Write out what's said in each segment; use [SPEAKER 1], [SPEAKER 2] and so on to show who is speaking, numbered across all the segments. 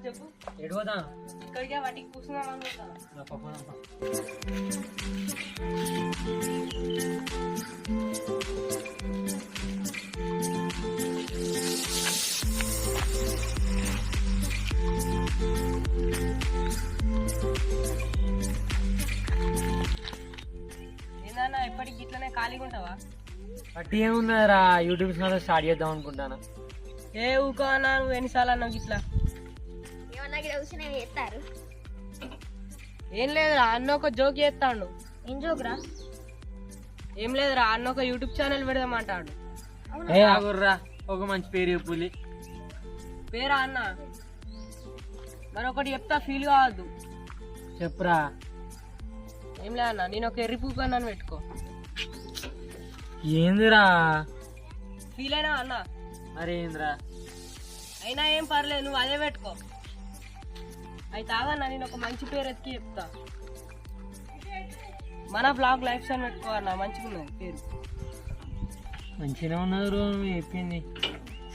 [SPEAKER 1] చెప్పు
[SPEAKER 2] ఎడువదా
[SPEAKER 1] ఇక్కడికే వాటికి కూర్చున్నాను అనుకుంటాను. ఏందన్నా ఎప్పటికి ఇట్లనే ఖాళీగా ఉంటావా?
[SPEAKER 2] బట్టి ఏమున్నదిరా, యూట్యూబ్ ఛానల్ స్టార్ట్ చేద్దాం అనుకుంటాను.
[SPEAKER 1] ఏ ఊకో అన్నా, నువ్వు ఎన్నిసార్లు అన్నావు ఇట్లా? ఏం లేదురా, అన్న ఒక జోక్ చేస్తాడు.
[SPEAKER 3] ఏం జోక్రా?
[SPEAKER 1] ఏం లేదురా, అన్న ఒక యూట్యూబ్ ఛానల్ పెడదామంటాడు.
[SPEAKER 2] ఏ ఆగుర్రా, ఒక మంచి పేరు చెప్పులి.
[SPEAKER 1] పేరా అన్న? మరొకటి చెప్తా, ఫీల్ కావద్దు.
[SPEAKER 2] చెప్పురా.
[SPEAKER 1] ఏం లేదన్నా, నేను ఒక ఎర్రి పూకు అన్నాను పెట్టుకో.
[SPEAKER 2] ఏందిరా?
[SPEAKER 1] ఫీల్ అయినా అన్న?
[SPEAKER 2] మరి ఏందిరా?
[SPEAKER 1] అయినా ఏం పర్లేదు, నువ్వు అదే పెట్టుకో. అయితే ఆగన్నా, నేను ఒక మంచి పేరు ఎత్తికి చెప్తా. మన బ్లాగ్ లైఫ్ స్టైల్ పెట్టుకో అన్న, మంచిగా ఉన్నది పేరు.
[SPEAKER 2] మంచిగా ఉన్నది రో, నువ్వు చెప్పింది.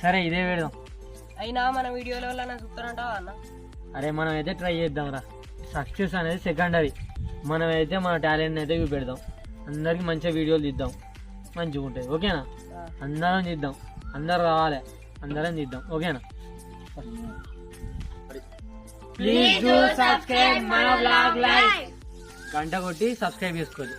[SPEAKER 2] సరే ఇదే పెడదాం.
[SPEAKER 1] అయినా మన వీడియోలో వల్ల చూస్తానంటావా అన్న?
[SPEAKER 2] అరే మనం అయితే ట్రై చేద్దాంరా. సక్సెస్ అనేది సెకండరీ. మనం అయితే మన టాలెంట్ అయితే చూపెడదాం, అందరికి మంచిగా వీడియోలు తీద్దాం, మంచిగా ఉంటుంది. ఓకేనా? అందరం తీద్దాం, అందరు రావాలి, అందరం తీద్దాం. ఓకేనా? ప్లీజ్ డూ సబ్స్క్రైబ్ మన బ్లాగ్ లైఫ్. గంట కొట్టి సబ్స్క్రైబ్ చేసుకోండి.